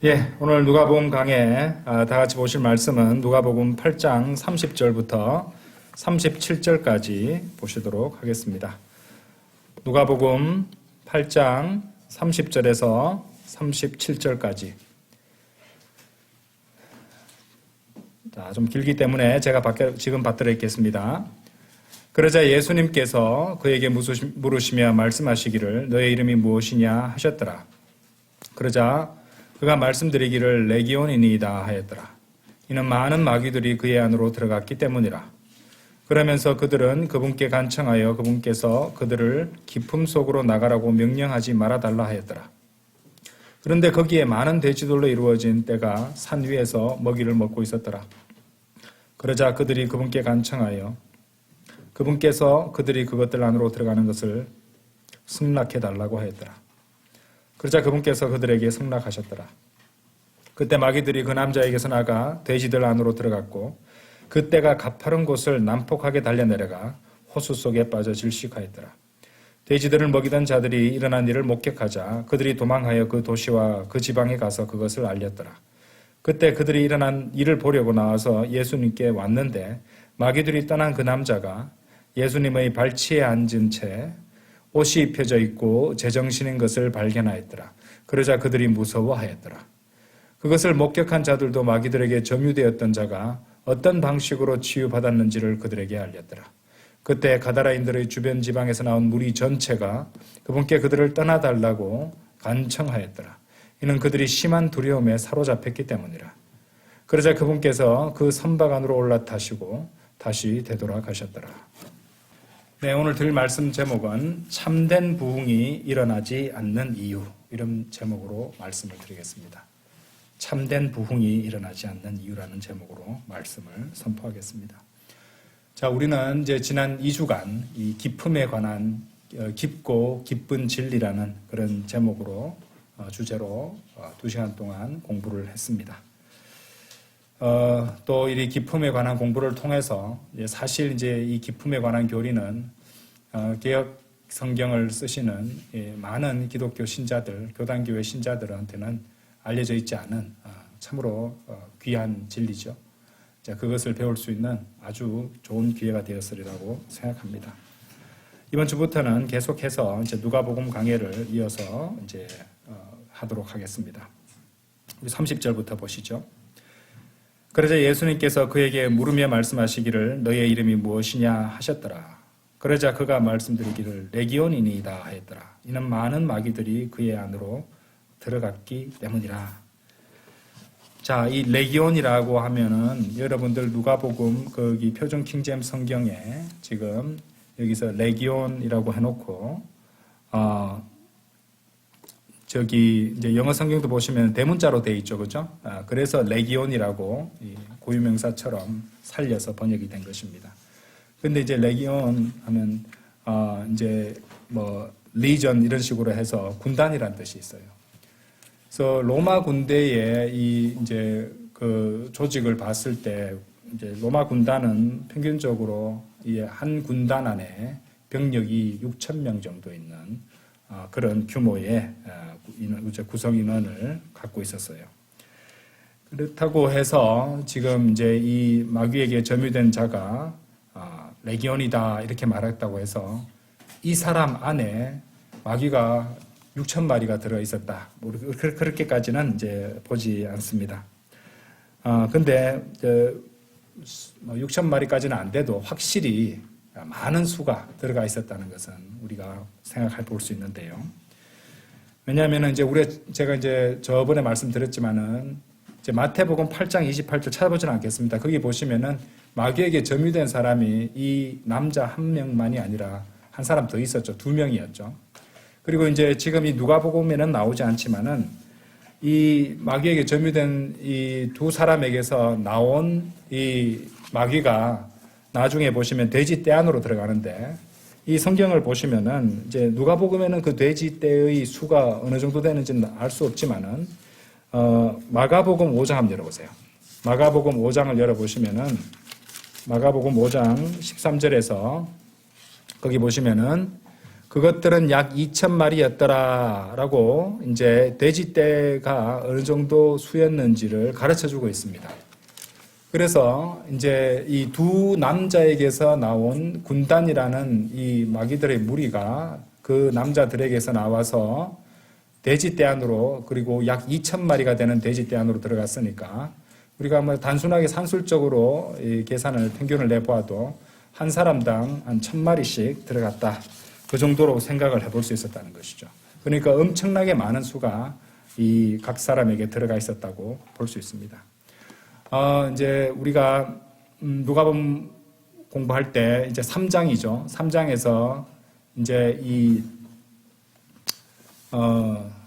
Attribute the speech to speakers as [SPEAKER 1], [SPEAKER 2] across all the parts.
[SPEAKER 1] 예, 오늘 누가복음 강해 다 같이 보실 말씀은 누가복음 8장 30절부터 37절까지 보시도록 하겠습니다. 누가복음 8장 30절에서 37절까지. 자, 좀 길기 때문에 제가 지금 받들어 있겠습니다. 그러자 예수님께서 그에게 물으시며 말씀하시기를 너의 이름이 무엇이냐 하셨더라. 그러자 그가 말씀드리기를 레기온이니이다 하였더라. 이는 많은 마귀들이 그의 안으로 들어갔기 때문이라. 그러면서 그들은 그분께 간청하여 그분께서 그들을 기품 속으로 나가라고 명령하지 말아달라 하였더라. 그런데 거기에 많은 돼지들로 이루어진 떼가 산 위에서 먹이를 먹고 있었더라. 그러자 그들이 그분께 간청하여 그분께서 그들이 그것들 안으로 들어가는 것을 승낙해달라고 하였더라. 그러자 그분께서 그들에게 승낙하셨더라. 그때 마귀들이 그 남자에게서 나가 돼지들 안으로 들어갔고 그때가 가파른 곳을 난폭하게 달려내려가 호수 속에 빠져 질식하였더라. 돼지들을 먹이던 자들이 일어난 일을 목격하자 그들이 도망하여 그 도시와 그 지방에 가서 그것을 알렸더라. 그때 그들이 일어난 일을 보려고 나와서 예수님께 왔는데 마귀들이 떠난 그 남자가 예수님의 발치에 앉은 채 옷이 입혀져 있고 제정신인 것을 발견하였더라. 그러자 그들이 무서워하였더라. 그것을 목격한 자들도 마귀들에게 점유되었던 자가 어떤 방식으로 치유받았는지를 그들에게 알렸더라. 그때 가다라인들의 주변 지방에서 나온 무리 전체가 그분께 그들을 떠나달라고 간청하였더라. 이는 그들이 심한 두려움에 사로잡혔기 때문이라. 그러자 그분께서 그 선박 안으로 올라타시고 다시 되돌아가셨더라. 네, 오늘 드릴 말씀 제목은 참된 부흥이 일어나지 않는 이유, 이런 제목으로 말씀을 드리겠습니다. 참된 부흥이 일어나지 않는 이유라는 제목으로 말씀을 선포하겠습니다. 자, 우리는 이제 지난 2주간 이 기쁨에 관한 깊고 기쁜 진리라는 그런 제목으로 주제로 2시간 동안 공부를 했습니다. 또 이 기품에 관한 공부를 통해서 사실 이제 이 기품에 관한 교리는 개혁 성경을 쓰시는 많은 기독교 신자들, 교단교회 신자들한테는 알려져 있지 않은 참으로 귀한 진리죠. 그것을 배울 수 있는 아주 좋은 기회가 되었으리라고 생각합니다. 이번 주부터는 계속해서 이제 누가복음 강해를 이어서 이제 하도록 하겠습니다. 우리 30절부터 보시죠. 그러자 예수님께서 그에게 물으며 말씀하시기를 너의 이름이 무엇이냐 하셨더라. 그러자 그가 말씀드리기를 레기온이니이다 하였더라. 이는 많은 마귀들이 그의 안으로 들어갔기 때문이라. 자, 이 레기온이라고 하면은 여러분들 누가복음 거기 표준 킹제임스 성경에 지금 여기서 레기온이라고 해놓고 저기 이제 영어 성경도 보시면 대문자로 돼 있죠, 그죠? 그래서 레기온이라고 고유명사처럼 살려서 번역이 된 것입니다. 근데 이제 레기온 하면 이제 뭐 리전 이런 식으로 해서 군단이라는 뜻이 있어요. 그래서 로마 군대의 이 이제 그 조직을 봤을 때 이제 로마 군단은 평균적으로 이 한 군단 안에 병력이 6,000명 정도 있는 그런 규모의 구성 인원을 갖고 있었어요. 그렇다고 해서 지금 이제 이 마귀에게 점유된 자가 레기온이다 이렇게 말했다고 해서 이 사람 안에 마귀가 6,000마리가 들어 있었다. 그렇게까지는 이제 보지 않습니다. 근데 6,000마리까지는 안 돼도 확실히 많은 수가 들어가 있었다는 것은 우리가 생각해 볼 수 있는데요. 왜냐하면 이제 제가 이제 저번에 말씀드렸지만은 이제 마태복음 8장 28절 찾아보지는 않겠습니다. 거기 보시면은 마귀에게 점유된 사람이 이 남자 한 명만이 아니라 한 사람 더 있었죠. 2명이었죠. 그리고 이제 지금 이 누가복음에는 나오지 않지만은 이 마귀에게 점유된 이 두 사람에게서 나온 이 마귀가 나중에 보시면 돼지 떼 안으로 들어가는데 이 성경을 보시면은 이제 누가복음에는 그 돼지 떼의 수가 어느 정도 되는지는 알 수 없지만은 마가복음 5장 한번 열어보세요. 마가복음 5장을 열어보시면은 마가복음 5장 13절에서 거기 보시면은 그것들은 약 2,000마리였더라라고 이제 돼지떼가 어느 정도 수였는지를 가르쳐 주고 있습니다. 그래서 이제 이 두 남자에게서 나온 군단이라는 이 마귀들의 무리가 그 남자들에게서 나와서 돼지떼 안으로, 그리고 약 2,000마리가 되는 돼지떼 안으로 들어갔으니까 우리가 뭐 단순하게 산술적으로 이 계산을 평균을 내보아도 한 사람당 한 1,000마리씩 들어갔다, 그 정도로 생각을 해볼 수 있었다는 것이죠. 그러니까 엄청나게 많은 수가 이 각 사람에게 들어가 있었다고 볼 수 있습니다. 이제 우리가 누가복음 공부할 때 이제 3장이죠. 3장에서 이제 이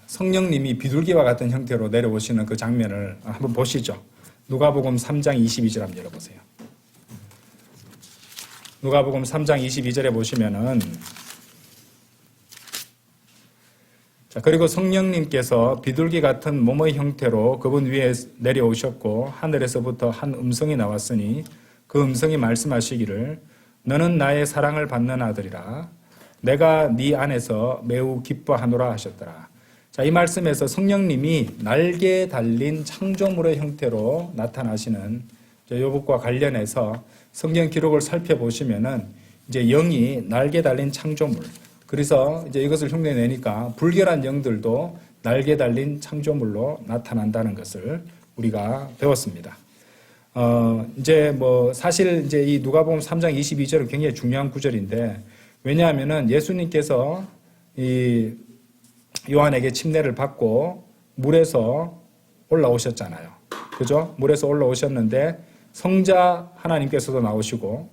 [SPEAKER 1] 성령님이 비둘기와 같은 형태로 내려오시는 그 장면을 한번 보시죠. 누가복음 3장 22절 한번 열어보세요. 누가복음 3장 22절에 보시면은, 자, 그리고 성령님께서 비둘기 같은 몸의 형태로 그분 위에 내려오셨고 하늘에서부터 한 음성이 나왔으니 그 음성이 말씀하시기를 너는 나의 사랑을 받는 아들이라 내가 네 안에서 매우 기뻐하노라 하셨더라. 자, 이 말씀에서 성령님이 날개 달린 창조물의 형태로 나타나시는 요것과 관련해서 성경 기록을 살펴보시면은 이제 영이 날개 달린 창조물, 그래서 이제 이것을 흉내내니까 불결한 영들도 날개 달린 창조물로 나타난다는 것을 우리가 배웠습니다. 이제 뭐 사실 이제 이 누가복음 3장 22절은 굉장히 중요한 구절인데, 왜냐하면은 예수님께서 이 요한에게 침례를 받고 물에서 올라오셨잖아요. 그죠? 물에서 올라오셨는데 성자 하나님께서도 나오시고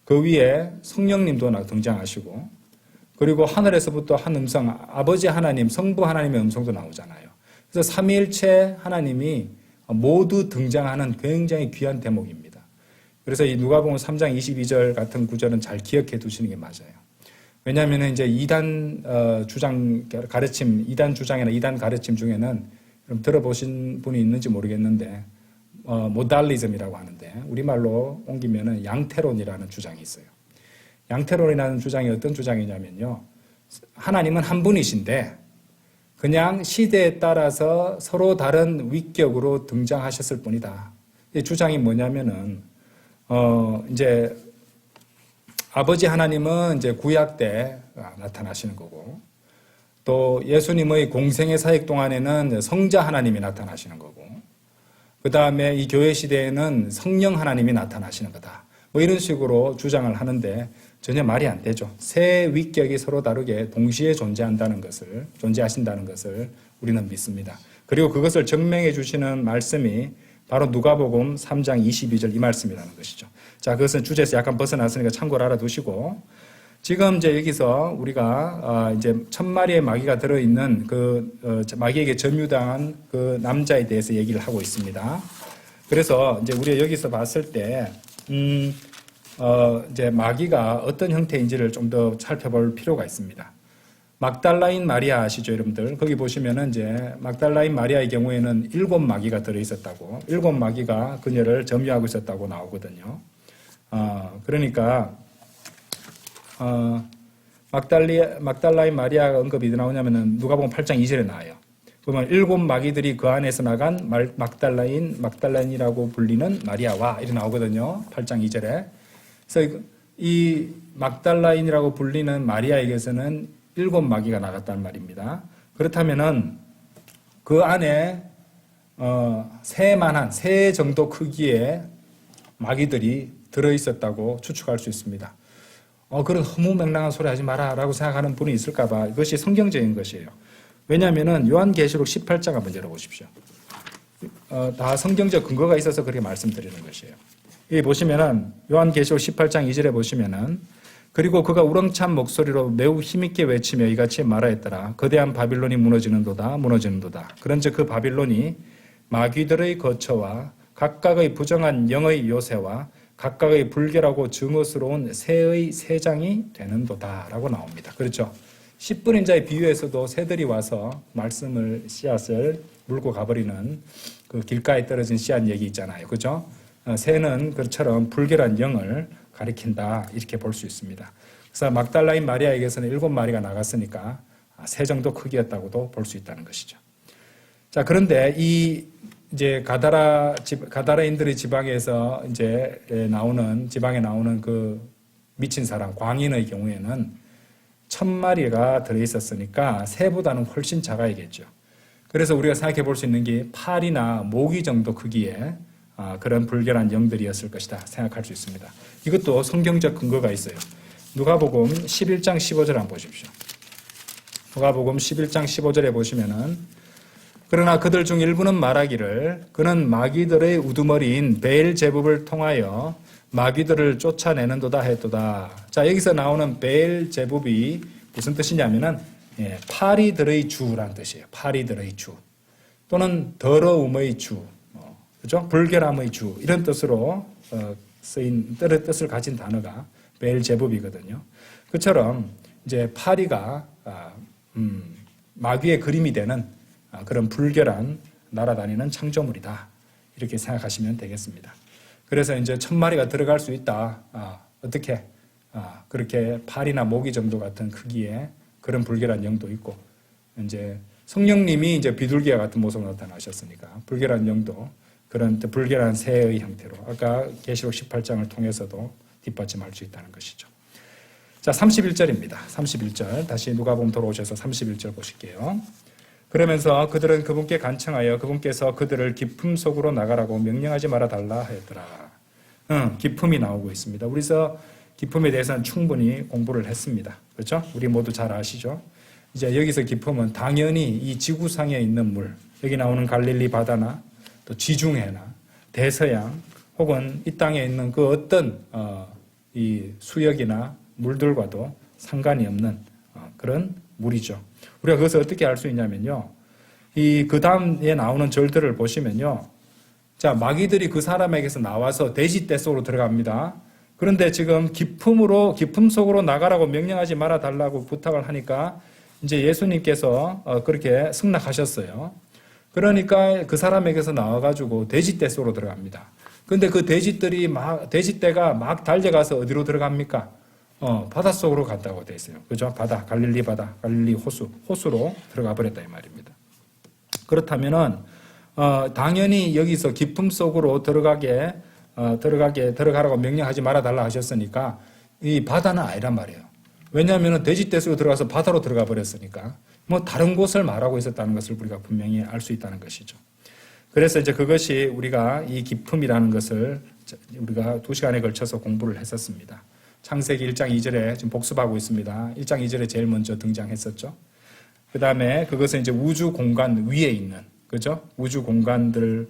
[SPEAKER 1] 그 위에 성령님도 등장하시고, 그리고 하늘에서부터 한 음성, 아버지 하나님, 성부 하나님의 음성도 나오잖아요. 그래서 삼위일체 하나님이 모두 등장하는 굉장히 귀한 대목입니다. 그래서 이 누가복음 3장 22절 같은 구절은 잘 기억해 두시는 게 맞아요. 왜냐하면 이제 이단 주장 가르침, 이단 주장이나 이단 가르침 중에는 여러분 들어보신 분이 있는지 모르겠는데 모달리즘이라고 하는데 우리말로 옮기면은 양태론이라는 주장이 있어요. 양태론이라는 주장이 어떤 주장이냐면요, 하나님은 한 분이신데 그냥 시대에 따라서 서로 다른 위격으로 등장하셨을 뿐이다. 이 주장이 뭐냐면은 이제 아버지 하나님은 이제 구약 때 나타나시는 거고, 또 예수님의 공생의 사역 동안에는 성자 하나님이 나타나시는 거고, 그 다음에 이 교회 시대에는 성령 하나님이 나타나시는 거다. 뭐 이런 식으로 주장을 하는데 전혀 말이 안 되죠. 세 위격이 서로 다르게 동시에 존재하신다는 것을 우리는 믿습니다. 그리고 그것을 증명해 주시는 말씀이 바로 누가복음 3장 22절 이 말씀이라는 것이죠. 자, 그것은 주제에서 약간 벗어났으니까 참고로 알아두시고, 지금 이제 여기서 우리가 이제 1,000마리의 마귀가 들어있는 그 마귀에게 점유당한 그 남자에 대해서 얘기를 하고 있습니다. 그래서 이제 우리가 여기서 봤을 때 이제 마귀가 어떤 형태인지를 좀 더 살펴볼 필요가 있습니다. 막달라인 마리아 아시죠, 여러분들? 거기 보시면은 이제 막달라인 마리아의 경우에는 7 마귀가 들어 있었다고, 7 마귀가 그녀를 점유하고 있었다고 나오거든요. 그러니까 막달라인 마리아가 언급이 나오냐면은 누가복음 8장 2절에 나와요. 보면 7 마귀들이 그 안에서 나간 막달라인이라고 불리는 마리아와 이렇게 나오거든요. 8장 2절에. 그래서 이 막달라인이라고 불리는 마리아에게서는 7 마귀가 나갔단 말입니다. 그렇다면은 그 안에 새 정도 크기의 마귀들이 들어있었다고 추측할 수 있습니다. 그런 허무맹랑한 소리 하지 마라 라고 생각하는 분이 있을까봐 이것이 성경적인 것이에요. 왜냐하면은 요한계시록 18장 한번 열어보십시오. 다 성경적 근거가 있어서 그렇게 말씀드리는 것이에요. 여기 보시면은 요한계시록 18장 2절에 보시면은 그리고 그가 우렁찬 목소리로 매우 힘있게 외치며 이같이 말하였더라. 거대한 바빌론이 무너지는도다. 그런즉 그 바빌론이 마귀들의 거처와 각각의 부정한 영의 요새와 각각의 불결하고 증오스러운 새의 새장이 되는도다 라고 나옵니다. 그렇죠? 10분인 자의 비유에서도 새들이 와서 씨앗을 물고 가버리는 그 길가에 떨어진 씨앗 얘기 있잖아요. 그죠? 새는 그처럼 불결한 영을 가리킨다 이렇게 볼 수 있습니다. 그래서 막달라인 마리아에게서는 7마리가 나갔으니까 새 정도 크기였다고도 볼 수 있다는 것이죠. 자, 그런데 이제 가다라인들의 지방에서 이제 지방에 나오는 그 미친 사람, 광인의 경우에는 1000마리가 들어있었으니까 새보다는 훨씬 작아야겠죠. 그래서 우리가 생각해 볼 수 있는 게 팔이나 모기 정도 크기의 그런 불결한 영들이었을 것이다 생각할 수 있습니다. 이것도 성경적 근거가 있어요. 누가복음 11장 15절 한번 보십시오. 누가복음 11장 15절에 보시면은 그러나 그들 중 일부는 말하기를 그는 마귀들의 우두머리인 베엘제붑을 통하여 마귀들을 쫓아내는도다 했도다. 자, 여기서 나오는 베엘제붑이 무슨 뜻이냐면은 파리들의 주란 뜻이에요. 파리들의 주 또는 더러움의 주, 그죠? 불결함의 주 이런 뜻으로 쓰인 뜻을 가진 단어가 베엘제붑이거든요. 그처럼 이제 파리가 마귀의 그림이 되는 그런 불결한 날아다니는 창조물이다. 이렇게 생각하시면 되겠습니다. 그래서 이제 1000마리가 들어갈 수 있다. 어떻게? 그렇게 팔이나 모기 정도 같은 크기의 그런 불결한 영도 있고, 이제 성령님이 이제 비둘기와 같은 모습으로 나타나셨으니까 불결한 영도 그런 불결한 새의 형태로 아까 계시록 18장을 통해서도 뒷받침할 수 있다는 것이죠. 자, 31절입니다. 31절 다시 누가복음 돌아오셔서 31절 보실게요. 그러면서 그들은 그분께 간청하여 그분께서 그들을 기품 속으로 나가라고 명령하지 말아 달라 하였더라. 기품이 나오고 있습니다. 우리서 기품에 대해서는 충분히 공부를 했습니다. 그렇죠? 우리 모두 잘 아시죠? 이제 여기서 기품은 당연히 이 지구상에 있는 물, 여기 나오는 갈릴리 바다나 또 지중해나 대서양 혹은 이 땅에 있는 그 어떤 이 수역이나 물들과도 상관이 없는 그런 물이죠. 우리가 그것을 어떻게 알 수 있냐면요. 그 다음에 나오는 절들을 보시면요. 자, 마귀들이 그 사람에게서 나와서 돼지떼 속으로 들어갑니다. 그런데 지금 기품 속으로 나가라고 명령하지 말아 달라고 부탁을 하니까 이제 예수님께서 그렇게 승낙하셨어요. 그러니까 그 사람에게서 나와가지고 돼지떼 속으로 들어갑니다. 근데 그 돼지떼가 막 달려가서 어디로 들어갑니까? 바닷속으로 갔다고 돼 있어요. 그죠? 갈릴리 바다, 갈릴리 호수로 들어가 버렸다 이 말입니다. 그렇다면은 당연히 여기서 깊음 속으로 들어가라고 명령하지 말아 달라 하셨으니까 이 바다는 아니란 말이에요. 왜냐하면 돼지떼 속으로 들어가서 바다로 들어가 버렸으니까 뭐 다른 곳을 말하고 있었다는 것을 우리가 분명히 알 수 있다는 것이죠. 그래서 이제 그것이 우리가 이 기품이라는 것을 우리가 2시간에 걸쳐서 공부를 했었습니다. 창세기 1장 2절에 지금 복습하고 있습니다. 1장 2절에 제일 먼저 등장했었죠. 그 다음에 그것은 이제 우주 공간 위에 있는, 그죠? 우주 공간 위에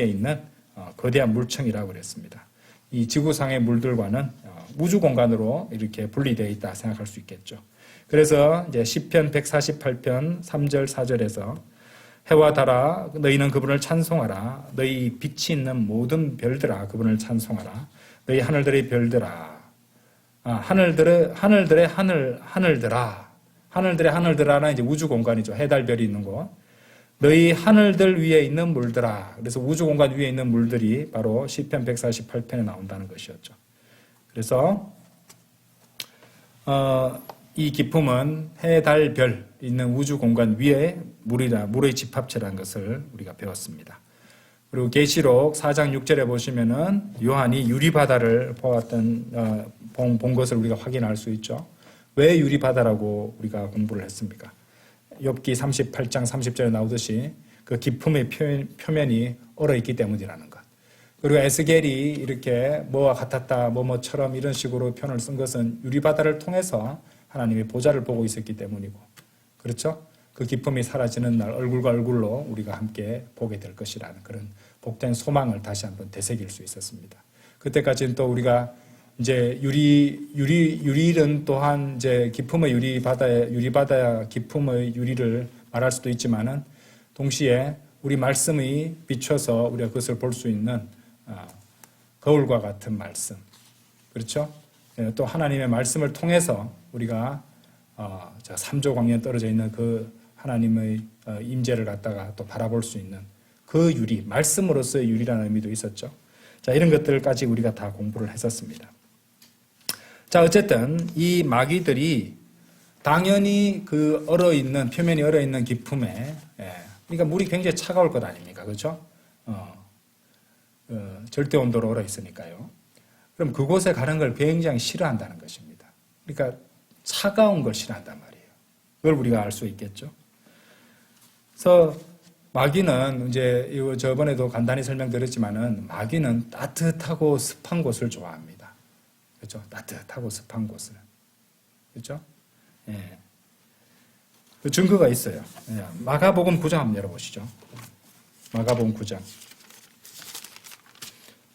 [SPEAKER 1] 있는 거대한 물청이라고 그랬습니다. 이 지구상의 물들과는 우주 공간으로 이렇게 분리되어 있다 생각할 수 있겠죠. 그래서 이제 시편 148편 3절 4절에서 해와 달아 너희는 그분을 찬송하라. 너희 빛이 있는 모든 별들아 그분을 찬송하라. 너희 하늘들의 별들아. 하늘들의 하늘들아는 이제 우주 공간이죠. 해달 별이 있는 곳. 너희 하늘들 위에 있는 물들아. 그래서 우주 공간 위에 있는 물들이 바로 시편 148편에 나온다는 것이었죠. 그래서 이 기품은 해, 달, 별 있는 우주 공간 위에 물의 집합체라는 것을 우리가 배웠습니다. 그리고 계시록 4장 6절에 보시면은 요한이 유리바다를 본 것을 우리가 확인할 수 있죠. 왜 유리바다라고 우리가 공부를 했습니까? 욥기 38장 30절에 나오듯이 그 기품의 표면이 얼어있기 때문이라는 것. 그리고 에스겔이 이렇게 뭐와 같았다, 뭐처럼 이런 식으로 표현을 쓴 것은 유리바다를 통해서 하나님의 보좌를 보고 있었기 때문이고, 그렇죠? 그 기쁨이 사라지는 날 얼굴과 얼굴로 우리가 함께 보게 될 것이라는 그런 복된 소망을 다시 한번 되새길 수 있었습니다. 그때까지는 또 우리가 이제 유리는 또한 이제 기품의 유리바다야 기품의 유리를 말할 수도 있지만은 동시에 우리 말씀이 비춰서 우리가 그것을 볼 수 있는 거울과 같은 말씀, 그렇죠? 또 하나님의 말씀을 통해서 우리가 3조 광년 떨어져 있는 그 하나님의 임재를 갖다가 또 바라볼 수 있는 그 유리, 말씀으로서의 유리라는 의미도 있었죠. 자, 이런 것들까지 우리가 다 공부를 했었습니다. 자, 어쨌든 이 마귀들이 당연히 그 표면이 얼어있는 기품에, 그러니까 물이 굉장히 차가울 것 아닙니까? 그렇죠? 절대 온도로 얼어있으니까요. 그럼 그곳에 가는 걸 굉장히 싫어한다는 것입니다. 그러니까 차가운 걸 싫어한단 말이에요. 그걸 우리가 알 수 있겠죠. 그래서 마귀는 이제 저번에도 간단히 설명드렸지만은 마귀는 따뜻하고 습한 곳을 좋아합니다. 그렇죠? 따뜻하고 습한 곳을. 그렇죠? 예. 그 증거가 있어요. 예. 마가복음 9장 한번 열어보시죠. 마가복음 9장.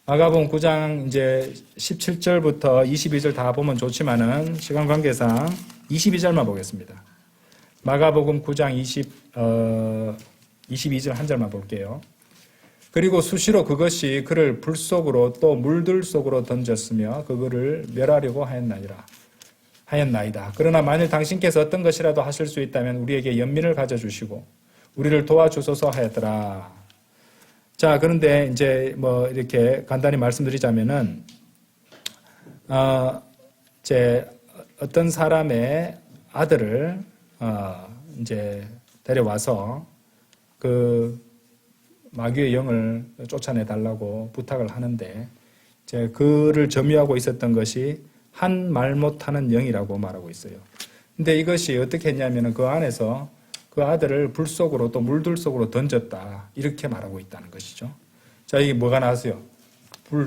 [SPEAKER 1] 마가복음 9장 이제 17절부터 22절 다 보면 좋지만은 시간 관계상 22절만 보겠습니다. 마가복음 9장 22절 한 절만 볼게요. 그리고 수시로 그것이 그를 불 속으로 또 물들 속으로 던졌으며 그거를 멸하려고 하였나이다. 그러나 만일 당신께서 어떤 것이라도 하실 수 있다면 우리에게 연민을 가져주시고 우리를 도와주소서 하였더라. 자, 그런데 이제 뭐 이렇게 간단히 말씀드리자면은 이제 어떤 사람의 아들을 이제 데려와서 그 마귀의 영을 쫓아내 달라고 부탁을 하는데 이제 그를 점유하고 있었던 것이 한 말 못하는 영이라고 말하고 있어요. 근데 이것이 어떻게 했냐면은 그 안에서 그 아들을 불 속으로 또 물들 속으로 던졌다. 이렇게 말하고 있다는 것이죠. 자, 이게 뭐가 나왔어요?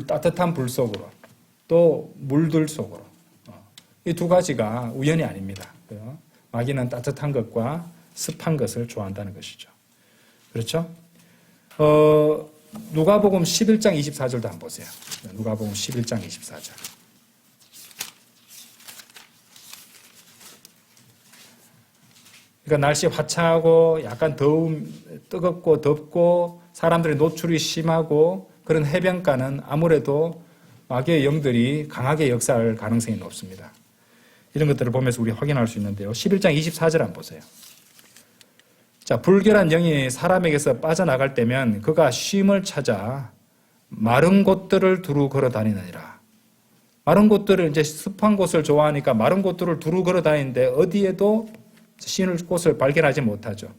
[SPEAKER 1] 따뜻한 불 속으로 또 물들 속으로. 이 두 가지가 우연이 아닙니다. 마귀는 따뜻한 것과 습한 것을 좋아한다는 것이죠. 그렇죠? 누가복음 11장 24절도 한번 보세요. 누가복음 11장 24절. 그러니까 날씨 화창하고 약간 뜨겁고 덥고 사람들의 노출이 심하고 그런 해변가는 아무래도 마귀의 영들이 강하게 역사할 가능성이 높습니다. 이런 것들을 보면서 우리 확인할 수 있는데요. 11장 24절 한번 보세요. 자, 불결한 영이 사람에게서 빠져나갈 때면 그가 쉼을 찾아 마른 곳들을 두루 걸어 다니느니라. 마른 곳들을 이제 습한 곳을 좋아하니까 마른 곳들을 두루 걸어 다니는데 어디에도 쉴 곳을 발견하지 못하죠.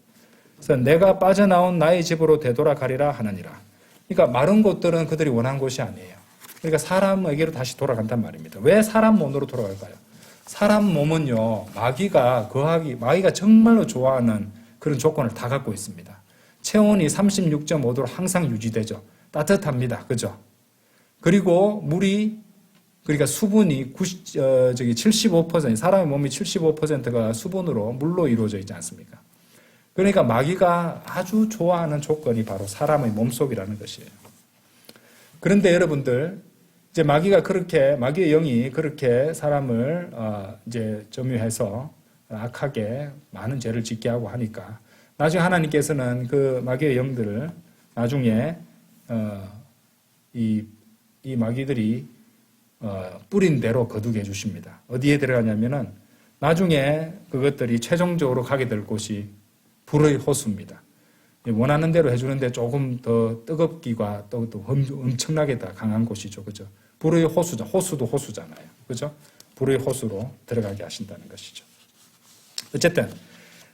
[SPEAKER 1] 그래서 내가 빠져나온 나의 집으로 되돌아가리라 하느니라. 그러니까 마른 곳들은 그들이 원한 곳이 아니에요. 그러니까 사람에게로 다시 돌아간단 말입니다. 왜 사람 몸으로 돌아갈까요? 사람 몸은요, 마귀가 정말로 좋아하는 그런 조건을 다 갖고 있습니다. 체온이 36.5도로 항상 유지되죠. 따뜻합니다. 그죠? 그리고 그러니까 수분이 75%, 사람의 몸이 75%가 수분으로, 물로 이루어져 있지 않습니까? 그러니까 마귀가 아주 좋아하는 조건이 바로 사람의 몸속이라는 것이에요. 그런데 여러분들, 이제 마귀의 영이 그렇게 사람을 이제 점유해서 악하게 많은 죄를 짓게 하고 하니까 나중에 하나님께서는 그 마귀의 영들을 나중에 이 마귀들이 뿌린 대로 거두게 해주십니다. 어디에 들어가냐면은 나중에 그것들이 최종적으로 가게 될 곳이 불의 호수입니다. 원하는 대로 해주는데 조금 더 뜨겁기가 또 엄청나게 더 강한 곳이죠. 그죠? 불의 호수도 호수잖아요. 그죠? 불의 호수로 들어가게 하신다는 것이죠. 어쨌든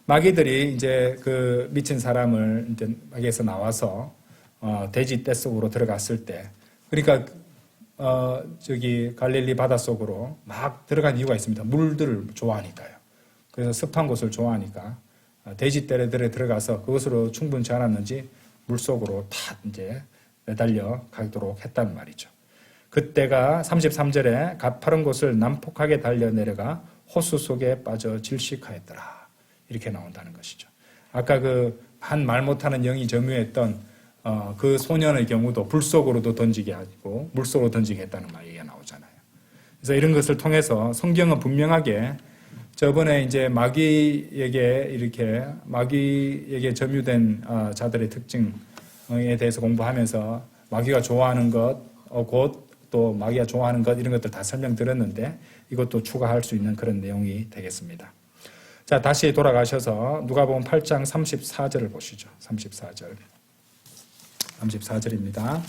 [SPEAKER 1] 마귀들이 이제 그 미친 사람을 이제 마귀에서 나와서 돼지 떼 속으로 들어갔을 때, 그러니까 갈릴리 바닷속으로 막 들어간 이유가 있습니다. 물들을 좋아하니까요. 그래서 습한 곳을 좋아하니까 돼지 떼들에 들어가서 그것으로 충분치 않았는지 물속으로 다 이제 매달려 가도록 했단 말이죠. 그때가 33절에 가파른 곳을 난폭하게 달려 내려가 호수 속에 빠져 질식하였더라. 이렇게 나온다는 것이죠. 아까 그 한 말 못하는 영이 점유했던 그 소년의 경우도 불 속으로도 던지게 하고 물 속으로 던지게 했다는 얘기가 나오잖아요. 그래서 이런 것을 통해서 성경은 분명하게 저번에 이제 마귀에게 점유된 자들의 특징에 대해서 공부하면서 마귀가 좋아하는 것, 곧 또 마귀가 좋아하는 것, 이런 것들 다 설명드렸는데 이것도 추가할 수 있는 그런 내용이 되겠습니다. 자, 다시 돌아가셔서 누가복음 8장 34절을 보시죠. 34절입니다.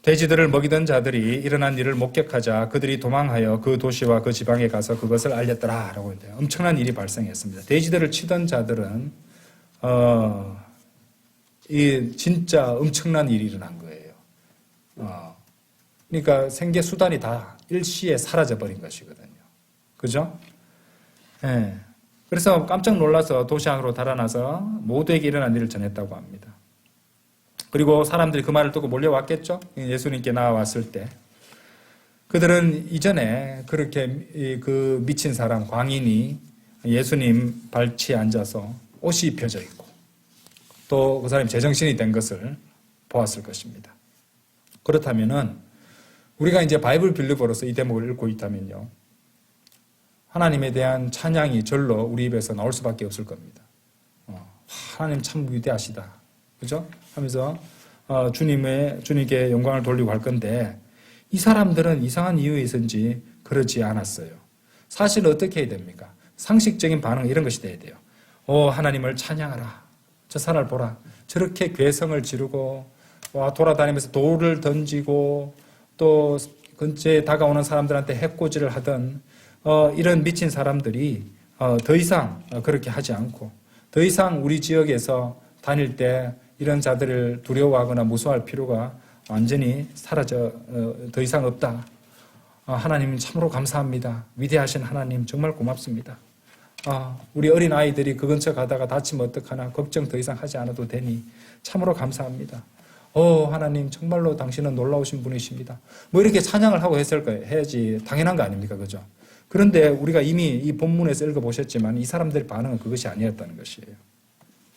[SPEAKER 1] 돼지들을 먹이던 자들이 일어난 일을 목격하자 그들이 도망하여 그 도시와 그 지방에 가서 그것을 알렸더라 라고 했는데 엄청난 일이 발생했습니다. 돼지들을 치던 자들은 이 진짜 엄청난 일이 일어난 거예요. 그러니까 생계 수단이 다 일시에 사라져 버린 것이거든요. 그죠? 예. 그래서 깜짝 놀라서 도시 안으로 달아나서 모두에게 일어난 일을 전했다고 합니다. 그리고 사람들이 그 말을 듣고 몰려왔겠죠? 예수님께 나와왔을 때. 그들은 이전에 그렇게 그 미친 사람, 광인이 예수님 발치에 앉아서 옷이 입혀져 있고 또 그 사람이 제정신이 된 것을 보았을 것입니다. 그렇다면은 우리가 이제 바이블 빌리버로서 이 대목을 읽고 있다면요. 하나님에 대한 찬양이 절로 우리 입에서 나올 수밖에 없을 겁니다. 하나님 참 위대하시다. 그죠? 하면서 주님께 영광을 돌리고 할 건데 이 사람들은 이상한 이유에 있었는지 그러지 않았어요. 사실 어떻게 해야 됩니까? 상식적인 반응 이런 것이 돼야 돼요. 하나님을 찬양하라. 저 사람을 보라. 저렇게 괴성을 지르고 돌아다니면서 돌을 던지고 또 근처에 다가오는 사람들한테 해코지를 하던 이런 미친 사람들이 더 이상 그렇게 하지 않고 더 이상 우리 지역에서 다닐 때 이런 자들을 두려워하거나 무서워할 필요가 완전히 사라져 더 이상 없다. 하나님 참으로 감사합니다. 위대하신 하나님 정말 고맙습니다. 우리 어린 아이들이 그 근처 가다가 다치면 어떡하나 걱정 더 이상 하지 않아도 되니 참으로 감사합니다. 하나님 정말로 당신은 놀라우신 분이십니다. 뭐 이렇게 찬양을 하고 했을 거예요. 해야지 당연한 거 아닙니까? 그죠? 그런데 우리가 이미 이 본문에서 읽어보셨지만 이 사람들의 반응은 그것이 아니었다는 것이에요.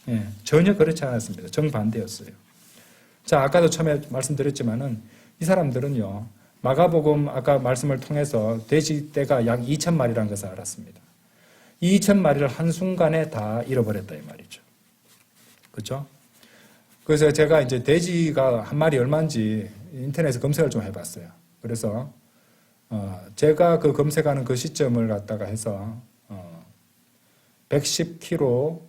[SPEAKER 1] 예, 전혀 그렇지 않았습니다. 정반대였어요. 자, 아까도 처음에 말씀드렸지만은 이 사람들은요, 마가복음 아까 말씀을 통해서 돼지 떼가 약 2,000마리라는 것을 알았습니다. 이 2,000마리를 한순간에 다 잃어버렸다 이 말이죠. 그렇죠? 그래서 제가 이제 돼지가 한 마리 얼마인지 인터넷에서 검색을 좀 해봤어요. 그래서 제가 그 검색하는 그 시점을 갖다가 해서 110kg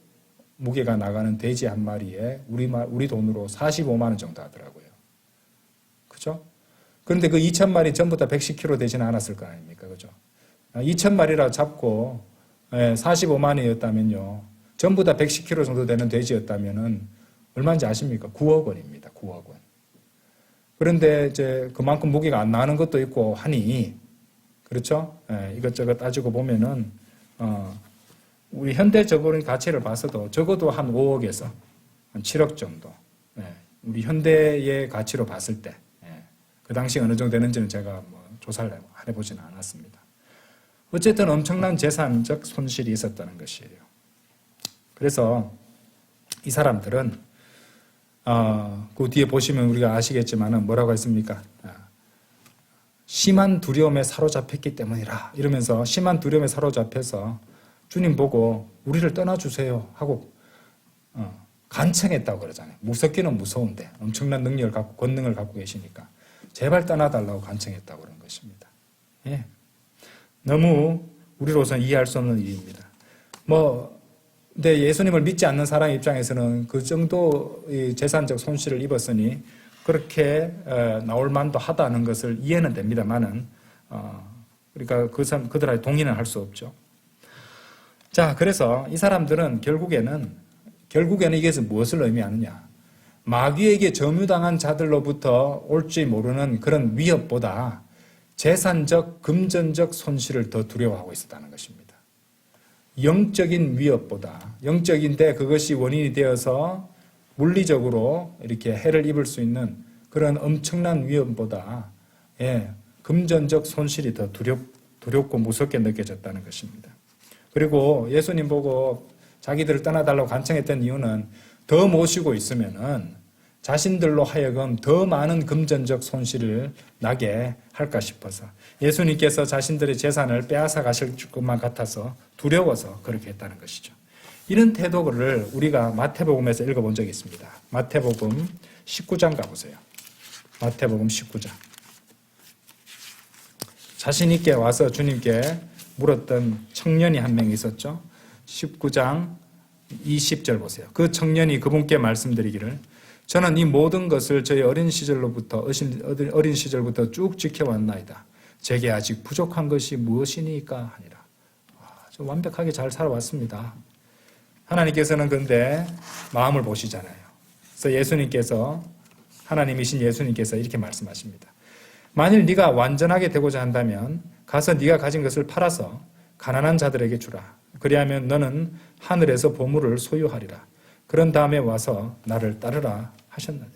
[SPEAKER 1] 무게가 나가는 돼지 한 마리에 우리 돈으로 45만 원 정도 하더라고요. 그죠? 그런데 그 2,000마리 전부 다 110kg 되지는 않았을 거 아닙니까? 그죠? 2,000마리라 잡고 45만 원이었다면요. 전부 다 110kg 정도 되는 돼지였다면은 얼마인지 아십니까? 9억 원입니다. 9억 원. 그런데 이제 그만큼 무게가 안 나가는 것도 있고 하니, 그렇죠? 이것저것 따지고 보면은, 우리 현대적으로 가치를 봐서도 적어도 한 5억에서 한 7억 정도. 우리 현대의 가치로 봤을 때, 그 당시 어느 정도 되는지는 제가 뭐 조사를 해보지는 않았습니다. 어쨌든 엄청난 재산적 손실이 있었다는 것이에요. 그래서 이 사람들은 그 뒤에 보시면 우리가 아시겠지만은 뭐라고 했습니까? 심한 두려움에 사로잡혔기 때문이라 이러면서 심한 두려움에 사로잡혀서 주님 보고 우리를 떠나주세요 하고 간청했다고 그러잖아요. 무섭기는 무서운데 엄청난 능력을 갖고 권능을 갖고 계시니까 제발 떠나달라고 간청했다고 그런 것입니다. 예. 너무 우리로서는 이해할 수 없는 일입니다. 근데 예수님을 믿지 않는 사람 입장에서는 그 정도 재산적 손실을 입었으니 그렇게 나올 만도 하다는 것을 이해는 됩니다만은 그러니까 그들한테 동의는 할 수 없죠. 자, 그래서 이 사람들은 결국에는 이게 무엇을 의미하느냐? 마귀에게 점유당한 자들로부터 올지 모르는 그런 위협보다 재산적, 금전적 손실을 더 두려워하고 있었다는 것입니다. 영적인 위협보다, 영적인데 그것이 원인이 되어서 물리적으로 이렇게 해를 입을 수 있는 그런 엄청난 위협보다 금전적 손실이 더 두렵고 무섭게 느껴졌다는 것입니다. 그리고 예수님 보고 자기들을 떠나달라고 간청했던 이유는 더 모시고 있으면은 자신들로 하여금 더 많은 금전적 손실을 나게 할까 싶어서 예수님께서 자신들의 재산을 빼앗아 가실 것만 같아서 두려워서 그렇게 했다는 것이죠. 이런 태도를 우리가 마태복음에서 읽어본 적이 있습니다. 마태복음 19장 가보세요. 마태복음 19장. 자신 있게 와서 주님께 물었던 청년이 한 명 있었죠. 19장 20절 보세요. 그 청년이 그분께 말씀드리기를 저는 이 모든 것을 저희 어린 시절부터 쭉 지켜왔나이다. 제게 아직 부족한 것이 무엇이니까 하니라. 저 완벽하게 잘 살아왔습니다. 하나님께서는 그런데 마음을 보시잖아요. 그래서 하나님이신 예수님께서 이렇게 말씀하십니다. 만일 네가 완전하게 되고자 한다면 가서 네가 가진 것을 팔아서 가난한 자들에게 주라. 그리하면 너는 하늘에서 보물을 소유하리라. 그런 다음에 와서 나를 따르라 하셨느니라.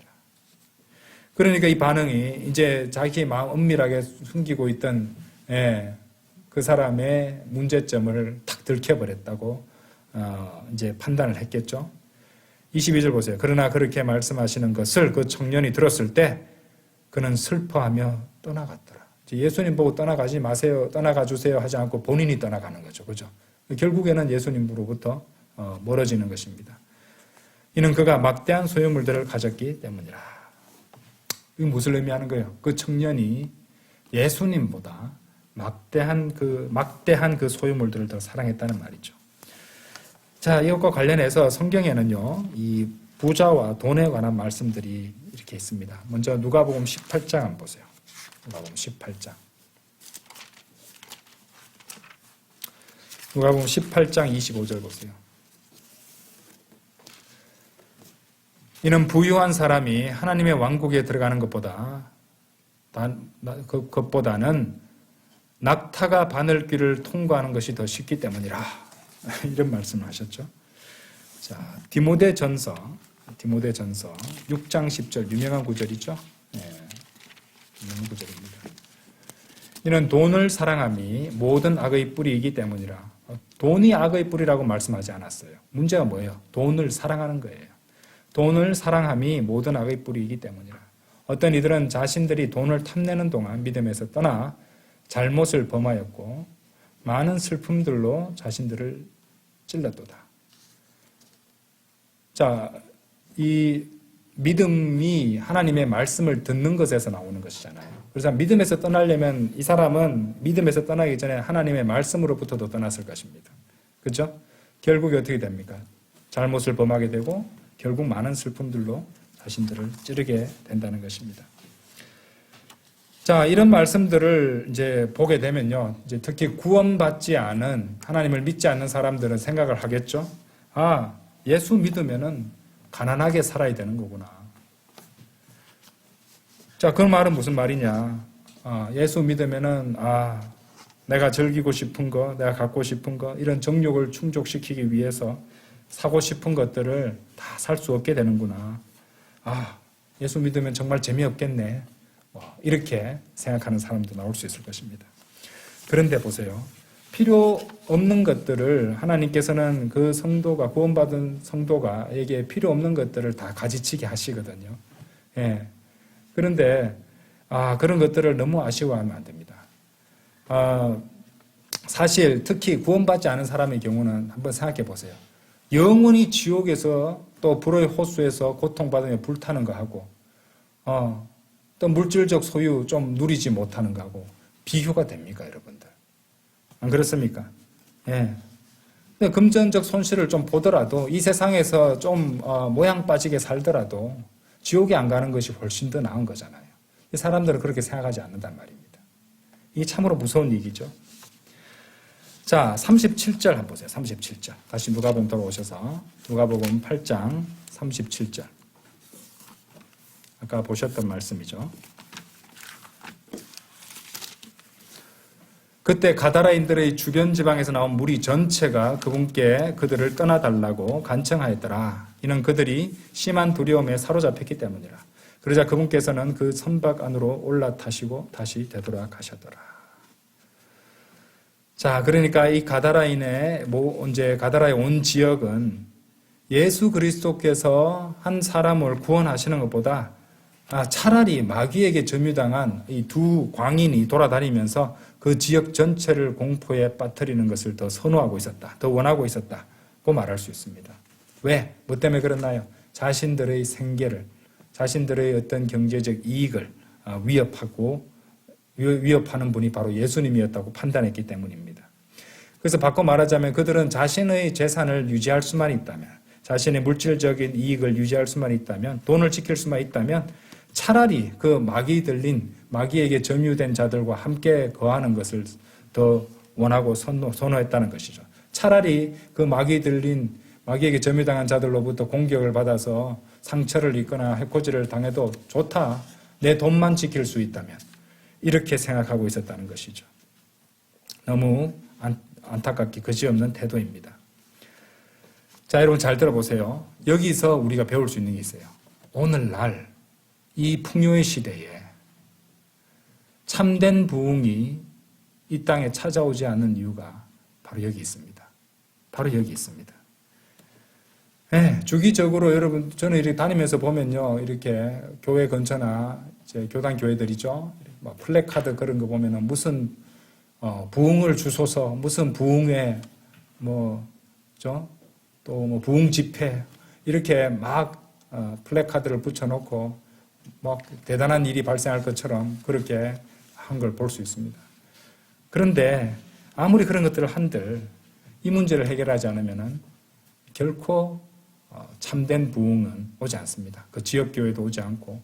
[SPEAKER 1] 그러니까 이 반응이 이제 자기 마음 은밀하게 숨기고 있던 그 사람의 문제점을 탁 들켜버렸다고 이제 판단을 했겠죠. 22절 보세요. 그러나 그렇게 말씀하시는 것을 그 청년이 들었을 때 그는 슬퍼하며 떠나갔더라. 예수님 보고 떠나가지 마세요, 떠나가 주세요 하지 않고 본인이 떠나가는 거죠. 그죠? 결국에는 예수님으로부터 멀어지는 것입니다. 이는 그가 막대한 소유물들을 가졌기 때문이라. 이게 무슨 의미하는 거예요? 그 청년이 예수님보다 막대한 그 소유물들을 더 사랑했다는 말이죠. 자, 이것과 관련해서 성경에는요, 이 부자와 돈에 관한 말씀들이 이렇게 있습니다. 먼저 누가복음 18장 한번 보세요. 누가복음 18장. 누가복음 18장 25절 보세요. 이는 부유한 사람이 하나님의 왕국에 들어가는 것보다는 낙타가 바늘길을 통과하는 것이 더 쉽기 때문이라. 이런 말씀을 하셨죠. 자, 디모데전서 6장 10절 유명한 구절이죠. 유명한 구절입니다. 이는 돈을 사랑함이 모든 악의 뿌리이기 때문이라. 돈이 악의 뿌리라고 말씀하지 않았어요. 문제가 뭐예요? 돈을 사랑하는 거예요. 돈을 사랑함이 모든 악의 뿌리이기 때문이라. 어떤 이들은 자신들이 돈을 탐내는 동안 믿음에서 떠나 잘못을 범하였고 많은 슬픔들로 자신들을 찔렀도다. 자, 이 믿음이 하나님의 말씀을 듣는 것에서 나오는 것이잖아요. 그래서 믿음에서 떠나려면 이 사람은 믿음에서 떠나기 전에 하나님의 말씀으로부터도 떠났을 것입니다. 그렇죠? 결국에 어떻게 됩니까? 잘못을 범하게 되고 결국 많은 슬픔들로 자신들을 찌르게 된다는 것입니다. 자, 이런 말씀들을 이제 보게 되면요, 이제 특히 구원받지 않은, 하나님을 믿지 않는 사람들은 생각을 하겠죠. 아, 예수 믿으면은 가난하게 살아야 되는 거구나. 자, 그 말은 무슨 말이냐? 예수 믿으면은 내가 즐기고 싶은 거, 내가 갖고 싶은 거, 이런 정욕을 충족시키기 위해서 사고 싶은 것들을 다 살 수 없게 되는구나. 예수 믿으면 정말 재미없겠네. 이렇게 생각하는 사람도 나올 수 있을 것입니다. 그런데 보세요. 필요 없는 것들을 하나님께서는 그 성도가, 구원받은 성도가에게 필요 없는 것들을 다 가지치게 하시거든요. 그런데 그런 것들을 너무 아쉬워하면 안 됩니다. 사실 특히 구원받지 않은 사람의 경우는 한번 생각해 보세요. 영원히 지옥에서 또 불의 호수에서 고통받으며 불타는 거하고 또 물질적 소유 좀 누리지 못하는 거하고 비교가 됩니까, 여러분들? 안 그렇습니까? 금전적 손실을 좀 보더라도 이 세상에서 좀 모양 빠지게 살더라도 지옥에 안 가는 것이 훨씬 더 나은 거잖아요. 이 사람들은 그렇게 생각하지 않는단 말입니다. 이게 참으로 무서운 얘기죠. 자, 37절 한번 보세요. 37절. 다시 누가복음 돌아오셔서 누가복음 8장 37절. 아까 보셨던 말씀이죠. 그때 가다라인들의 주변 지방에서 나온 무리 전체가 그분께 그들을 떠나달라고 간청하였더라. 이는 그들이 심한 두려움에 사로잡혔기 때문이라. 그러자 그분께서는 그 선박 안으로 올라타시고 다시 되돌아가셨더라. 자, 그러니까 이 가다라에 온 지역은 예수 그리스도께서 한 사람을 구원하시는 것보다 차라리 마귀에게 점유당한 이 두 광인이 돌아다니면서 그 지역 전체를 공포에 빠뜨리는 것을 더 선호하고 있었다. 더 원하고 있었다고 말할 수 있습니다. 왜? 뭐 때문에 그렇나요? 자신들의 생계를, 자신들의 어떤 경제적 이익을 위협하는 분이 바로 예수님이었다고 판단했기 때문입니다. 그래서 바꿔 말하자면 그들은 자신의 재산을 유지할 수만 있다면, 자신의 물질적인 이익을 유지할 수만 있다면, 돈을 지킬 수만 있다면 차라리 그 마귀 들린, 마귀에게 점유된 자들과 함께 거하는 것을 더 원하고 선호했다는 것이죠. 차라리 그 마귀 들린, 마귀에게 점유당한 자들로부터 공격을 받아서 상처를 입거나 해코지를 당해도 좋다. 내 돈만 지킬 수 있다면. 이렇게 생각하고 있었다는 것이죠. 너무 안타깝게 그지없는 태도입니다. 자, 여러분 잘 들어보세요. 여기서 우리가 배울 수 있는 게 있어요. 오늘날 이 풍요의 시대에 참된 부흥이 이 땅에 찾아오지 않는 이유가 바로 여기 있습니다. 바로 여기 있습니다. 네, 주기적으로 여러분, 저는 이렇게 다니면서 보면요, 이렇게 교회 근처나 이제 교단 교회들이죠, 뭐 플래카드 그런 거 보면은 무슨 부흥을 주소서, 무슨 부흥회, 또 뭐 부흥 집회 이렇게 막 플래카드를 붙여놓고 막 대단한 일이 발생할 것처럼 그렇게 한 걸 볼 수 있습니다. 그런데 아무리 그런 것들을 한들 이 문제를 해결하지 않으면은 결코 참된 부흥은 오지 않습니다. 그 지역 교회도 오지 않고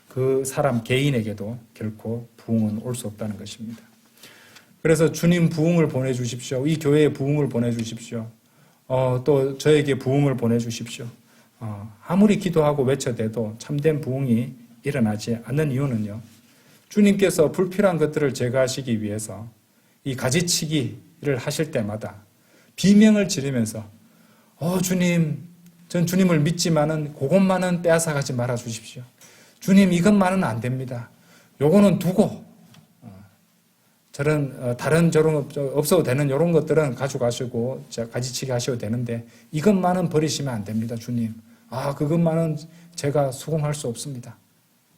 [SPEAKER 1] 그 사람 개인에게도 결코 부흥은 올 수 없다는 것입니다. 그래서 주님 부흥을 보내주십시오. 이 교회에 부흥을 보내주십시오. 또 저에게 부흥을 보내주십시오. 아무리 기도하고 외쳐대도 참된 부흥이 일어나지 않는 이유는요. 주님께서 불필요한 것들을 제거하시기 위해서 이 가지치기를 하실 때마다 비명을 지르면서 주님, 전 주님을 믿지만은 그것만은 빼앗아가지 말아 주십시오. 주님, 이것만은 안 됩니다. 요거는 두고 다른 저런 없어도 되는 이런 것들은 가져가시고 가지치기 하셔도 되는데 이것만은 버리시면 안 됩니다, 주님. 그것만은 제가 수긍할 수 없습니다.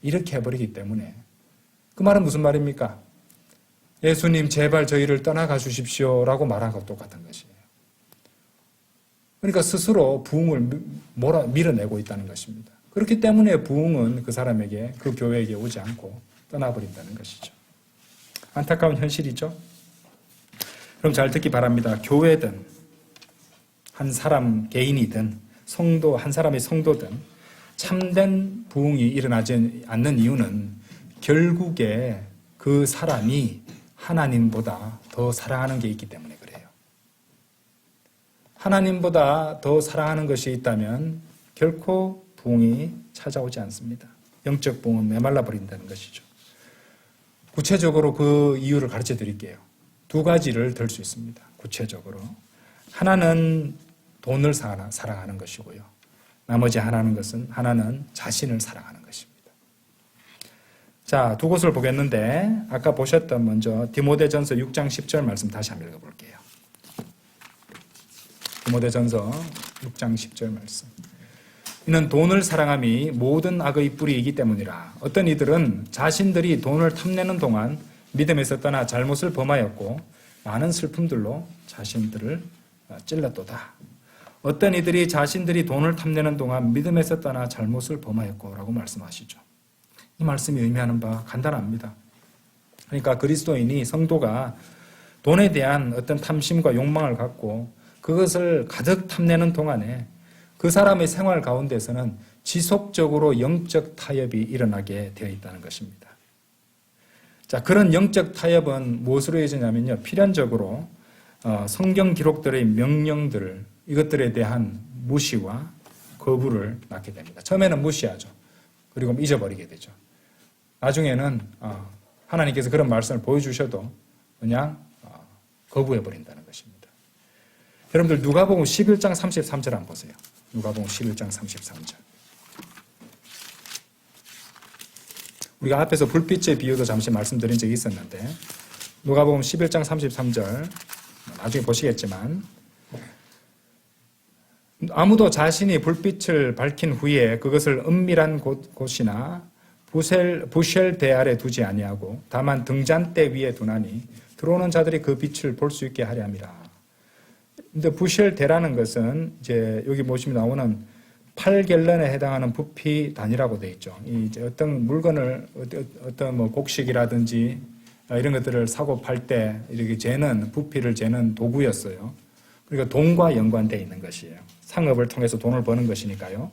[SPEAKER 1] 이렇게 해버리기 때문에 그 말은 무슨 말입니까? 예수님 제발 저희를 떠나가 주십시오라고 말한 것 똑같은 것이에요. 그러니까 스스로 부흥을 밀어내고 있다는 것입니다. 그렇기 때문에 부흥은 그 사람에게, 그 교회에게 오지 않고 떠나버린다는 것이죠. 안타까운 현실이죠. 그럼 잘 듣기 바랍니다. 교회든 한 사람 개인이든 성도, 한 사람의 성도든 참된 부흥이 일어나지 않는 이유는 결국에 그 사람이 하나님보다 더 사랑하는 게 있기 때문에 그래요. 하나님보다 더 사랑하는 것이 있다면 결코 부흥이 찾아오지 않습니다. 영적 부흥은 메말라 버린다는 것이죠. 구체적으로 그 이유를 가르쳐 드릴게요. 두 가지를 들 수 있습니다. 구체적으로. 하나는 돈을 사랑하는 것이고요. 나머지 하나는 자신을 사랑하는 것입니다. 자, 두 곳을 보겠는데 아까 보셨던 먼저 디모데전서 6장 10절 말씀 다시 한번 읽어볼게요. 디모데전서 6장 10절 말씀. 이는 돈을 사랑함이 모든 악의 뿌리이기 때문이라. 어떤 이들은 자신들이 돈을 탐내는 동안 믿음에서 떠나 잘못을 범하였고 많은 슬픔들로 자신들을 찔렀도다. 어떤 이들이 자신들이 돈을 탐내는 동안 믿음에서 떠나 잘못을 범하였고 라고 말씀하시죠. 이 말씀이 의미하는 바 간단합니다. 그러니까 그리스도인이, 성도가 돈에 대한 어떤 탐심과 욕망을 갖고 그것을 가득 탐내는 동안에 그 사람의 생활 가운데서는 지속적으로 영적 타협이 일어나게 되어 있다는 것입니다. 자, 그런 영적 타협은 무엇으로 이어지냐면요. 필연적으로 성경 기록들의 명령들, 이것들에 대한 무시와 거부를 낳게 됩니다. 처음에는 무시하죠. 그리고 잊어버리게 되죠. 나중에는 하나님께서 그런 말씀을 보여주셔도 그냥 거부해버린다는 것입니다. 여러분들 누가복음 11장 33절 한번 보세요. 누가복음 11장 33절. 우리가 앞에서 불빛의 비유도 잠시 말씀드린 적이 있었는데 누가복음 11장 33절 나중에 보시겠지만 아무도 자신이 불빛을 밝힌 후에 그것을 은밀한 곳이나 부쉘대 아래 두지 아니하고 다만 등잔대 위에 두나니 들어오는 자들이 그 빛을 볼 수 있게 하려 함이라. 근데 부쉘대라는 것은 이제 여기 보시면 나오는 8갤런에 해당하는 부피 단위라고 되어 있죠. 이제 어떤 물건을 어떤 뭐 곡식이라든지 이런 것들을 사고 팔 때 이렇게 재는 부피를 재는 도구였어요. 우리가 돈과 연관되어 있는 것이에요. 상업을 통해서 돈을 버는 것이니까요.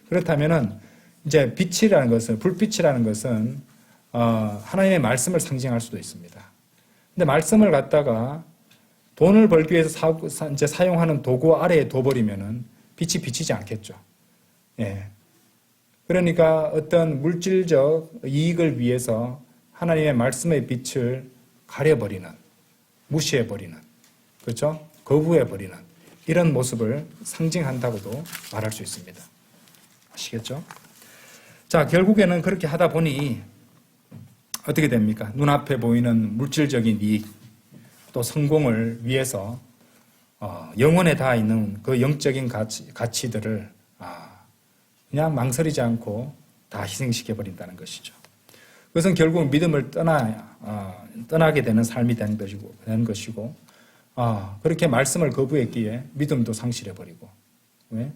[SPEAKER 1] 그렇다면은 이제 빛이라는 것은, 불빛이라는 것은 하나님의 말씀을 상징할 수도 있습니다. 근데 말씀을 갖다가 돈을 벌기 위해서 이제 사용하는 도구 아래에 둬버리면은 빛이 비치지 않겠죠. 예. 그러니까 어떤 물질적 이익을 위해서 하나님의 말씀의 빛을 가려버리는, 무시해버리는, 그렇죠? 거부해버리는 이런 모습을 상징한다고도 말할 수 있습니다. 아시겠죠? 자, 결국에는 그렇게 하다 보니 어떻게 됩니까? 눈앞에 보이는 물질적인 이익, 또 성공을 위해서 영혼에 닿아 있는 그 영적인 가치들을 그냥 망설이지 않고 다 희생시켜버린다는 것이죠. 그것은 결국 믿음을 떠나게 되는 삶이 된 것이고, 그렇게 말씀을 거부했기에 믿음도 상실해버리고, 왜?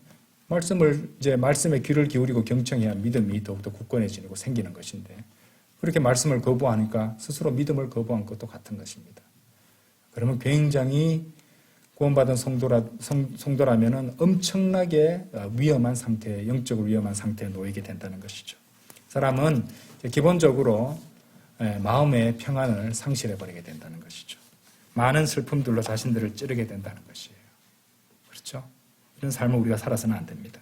[SPEAKER 1] 말씀에 귀를 기울이고 경청해야 믿음이 더욱더 굳건해지고 생기는 것인데, 그렇게 말씀을 거부하니까 스스로 믿음을 거부한 것도 같은 것입니다. 그러면 굉장히 구원받은 성도라면은 엄청나게 위험한 상태에, 영적으로 위험한 상태에 놓이게 된다는 것이죠. 사람은 기본적으로 마음의 평안을 상실해버리게 된다는 것이죠. 많은 슬픔들로 자신들을 찌르게 된다는 것이에요. 그렇죠? 이런 삶을 우리가 살아서는 안 됩니다.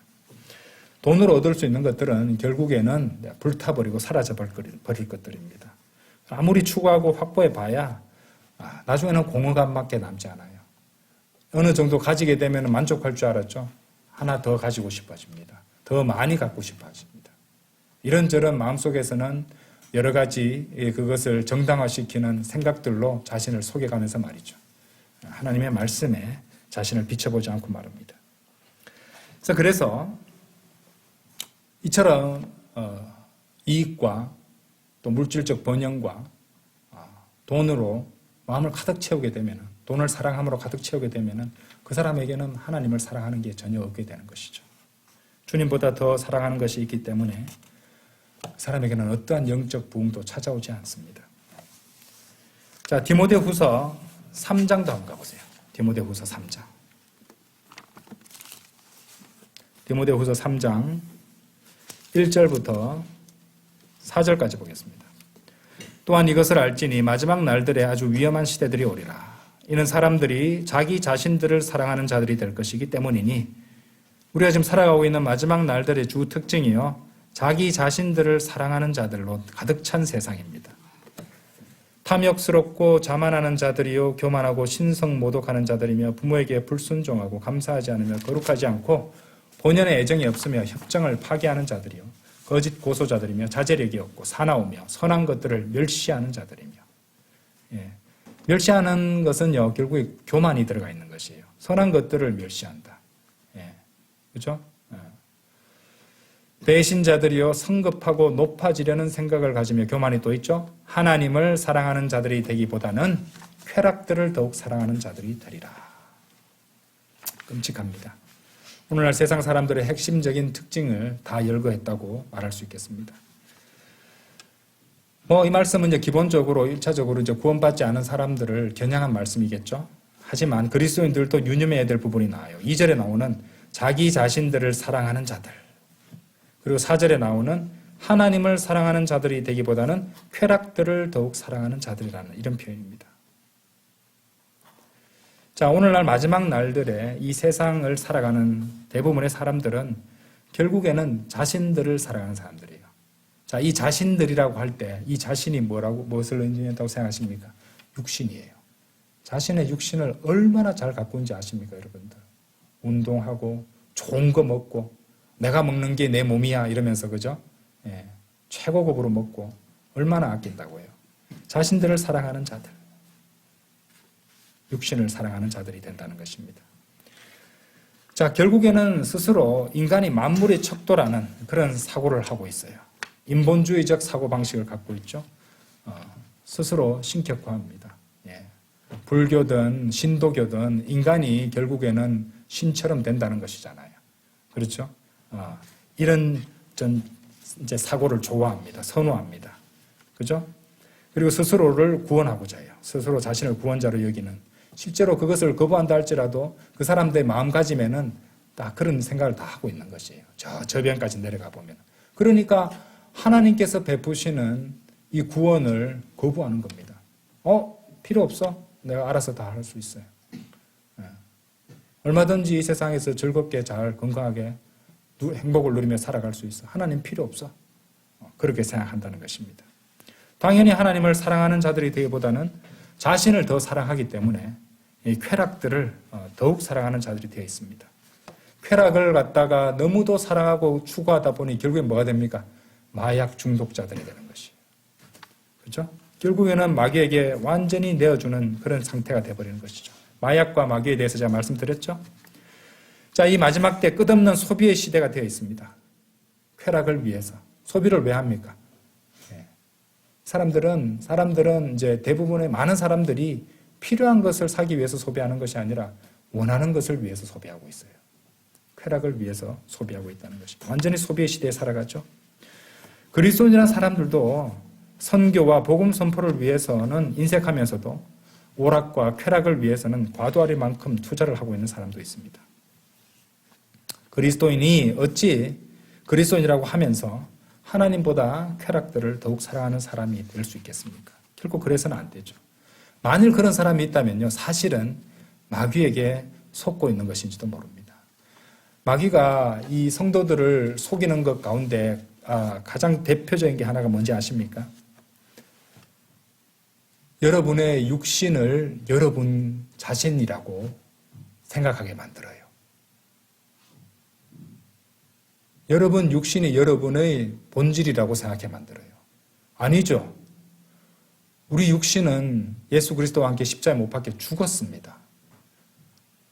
[SPEAKER 1] 돈으로 얻을 수 있는 것들은 결국에는 불타버리고 사라져버릴 것들입니다. 아무리 추구하고 확보해봐야 나중에는 공허감밖에 남지 않아요. 어느 정도 가지게 되면 만족할 줄 알았죠? 하나 더 가지고 싶어집니다. 더 많이 갖고 싶어집니다. 이런저런 마음속에서는 여러 가지 그것을 정당화시키는 생각들로 자신을 속여가면서 말이죠. 하나님의 말씀에 자신을 비춰보지 않고 말합니다. 그래서 이처럼 이익과 또 물질적 번영과 돈으로 마음을 가득 채우게 되면, 돈을 사랑함으로 가득 채우게 되면 그 사람에게는 하나님을 사랑하는 게 전혀 없게 되는 것이죠. 주님보다 더 사랑하는 것이 있기 때문에 그 사람에게는 어떠한 영적 부흥도 찾아오지 않습니다. 자, 디모데후서 3장도 한번 가보세요. 디모데후서 3장. 디모데후서 3장 1절부터 4절까지 보겠습니다. 또한 이것을 알지니 마지막 날들에 아주 위험한 시대들이 오리라. 이는 사람들이 자기 자신들을 사랑하는 자들이 될 것이기 때문이니, 우리가 지금 살아가고 있는 마지막 날들의 주 특징이요, 자기 자신들을 사랑하는 자들로 가득 찬 세상입니다. 탐욕스럽고 자만하는 자들이요, 교만하고 신성모독하는 자들이며, 부모에게 불순종하고 감사하지 않으며 거룩하지 않고 본연의 애정이 없으며 협정을 파기하는 자들이요, 거짓 고소자들이며 자제력이 없고 사나우며 선한 것들을 멸시하는 자들이며. 멸시하는 것은요, 결국에 교만이 들어가 있는 것이에요. 선한 것들을 멸시한다. 그렇죠? 배신자들이요, 성급하고 높아지려는 생각을 가지며, 교만이 또 있죠. 하나님을 사랑하는 자들이 되기보다는 쾌락들을 더욱 사랑하는 자들이 되리라. 끔찍합니다. 오늘날 세상 사람들의 핵심적인 특징을 다 열거했다고 말할 수 있겠습니다. 이 말씀은 이제 기본적으로 1차적으로 이제 구원받지 않은 사람들을 겨냥한 말씀이겠죠. 하지만 그리스도인들도 유념해야 될 부분이 나와요. 2절에 나오는 자기 자신들을 사랑하는 자들, 그리고 4절에 나오는 하나님을 사랑하는 자들이 되기보다는 쾌락들을 더욱 사랑하는 자들이라는 이런 표현입니다. 자, 오늘날 마지막 날들에 이 세상을 살아가는 대부분의 사람들은 결국에는 자신들을 사랑하는 사람들이에요. 자, 이 자신들이라고 할 때 이 자신이 무엇을 의미한다고 생각하십니까? 육신이에요. 자신의 육신을 얼마나 잘 갖고 있는지 아십니까, 여러분들? 운동하고 좋은 거 먹고 내가 먹는 게 내 몸이야 이러면서, 그죠? 최고급으로 먹고 얼마나 아낀다고요. 자신들을 사랑하는 자들, 육신을 사랑하는 자들이 된다는 것입니다. 자, 결국에는 스스로 인간이 만물의 척도라는 그런 사고를 하고 있어요. 인본주의적 사고방식을 갖고 있죠. 스스로 신격화합니다. 불교든 신도교든 인간이 결국에는 신처럼 된다는 것이잖아요. 그렇죠? 이런 이제 사고를 좋아합니다. 선호합니다. 그죠? 그리고 스스로를 구원하고자 해요. 스스로 자신을 구원자로 여기는 실제로 그것을 거부한다 할지라도 그 사람들의 마음가짐에는 다 그런 생각을 다 하고 있는 것이에요. 저 변까지 내려가 보면. 그러니까 하나님께서 베푸시는 이 구원을 거부하는 겁니다. 필요 없어? 내가 알아서 다 할 수 있어요. 얼마든지 이 세상에서 즐겁게 잘 건강하게 행복을 누리며 살아갈 수 있어. 하나님 필요 없어. 그렇게 생각한다는 것입니다. 당연히 하나님을 사랑하는 자들이 되기보다는 자신을 더 사랑하기 때문에 이 쾌락들을 더욱 사랑하는 자들이 되어 있습니다. 쾌락을 갖다가 너무도 사랑하고 추구하다 보니 결국엔 뭐가 됩니까? 마약 중독자들이 되는 것이에요. 그렇죠? 결국에는 마귀에게 완전히 내어주는 그런 상태가 되어버리는 것이죠. 마약과 마귀에 대해서 제가 말씀드렸죠. 자, 이 마지막 때 끝없는 소비의 시대가 되어 있습니다. 쾌락을 위해서. 소비를 왜 합니까? 사람들은 이제 대부분의 많은 사람들이 필요한 것을 사기 위해서 소비하는 것이 아니라 원하는 것을 위해서 소비하고 있어요. 쾌락을 위해서 소비하고 있다는 것입니다. 완전히 소비의 시대에 살아가죠. 그리스도인이라는 사람들도 선교와 복음 선포를 위해서는 인색하면서도 오락과 쾌락을 위해서는 과도할 만큼 투자를 하고 있는 사람도 있습니다. 그리스도인이 어찌 그리스도인이라고 하면서 하나님보다 쾌락들을 더욱 사랑하는 사람이 될 수 있겠습니까? 결코 그래서는 안 되죠. 만일 그런 사람이 있다면요, 사실은 마귀에게 속고 있는 것인지도 모릅니다. 마귀가 이 성도들을 속이는 것 가운데 가장 대표적인 게 하나가 뭔지 아십니까? 여러분의 육신을 여러분 자신이라고 생각하게 만들어요. 여러분 육신이 여러분의 본질이라고 생각해 만들어요. 아니죠. 우리 육신은 예수 그리스도와 함께 십자가에 못 박혀 죽었습니다.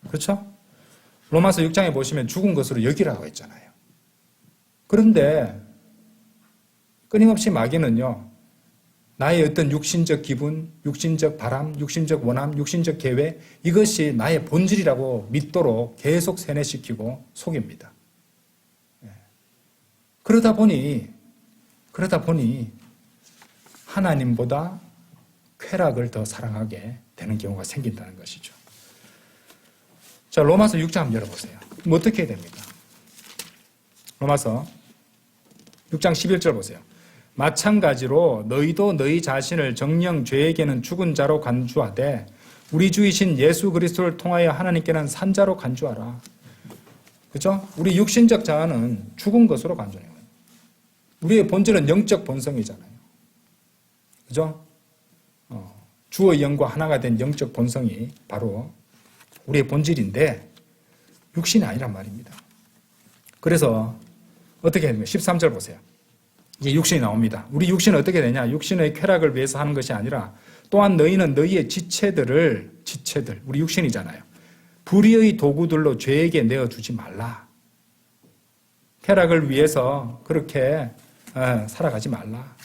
[SPEAKER 1] 그렇죠? 로마서 6장에 보시면 죽은 것으로 여기라고 했잖아요. 그런데 끊임없이 마귀는요, 나의 어떤 육신적 기분, 육신적 바람, 육신적 원함, 육신적 계획, 이것이 나의 본질이라고 믿도록 계속 세뇌시키고 속입니다. 그러다 보니 하나님보다 쾌락을 더 사랑하게 되는 경우가 생긴다는 것이죠. 자, 로마서 6장 한번 열어보세요. 그럼 어떻게 해야 됩니까? 로마서 6장 11절 보세요. 마찬가지로 너희도 너희 자신을 정녕 죄에게는 죽은 자로 간주하되 우리 주이신 예수 그리스도를 통하여 하나님께는 산 자로 간주하라. 그렇죠? 우리 육신적 자아는 죽은 것으로 간주해요. 우리의 본질은 영적 본성이잖아요. 그죠? 주의 영과 하나가 된 영적 본성이 바로 우리의 본질인데 육신이 아니란 말입니다. 그래서 어떻게 해야 됩니까? 13절 보세요. 이제 육신이 나옵니다. 우리 육신은 어떻게 되냐? 육신의 쾌락을 위해서 하는 것이 아니라 또한 너희는 너희의 지체들, 우리 육신이잖아요. 불의의 도구들로 죄에게 내어주지 말라. 쾌락을 위해서 그렇게 살아가지 말라.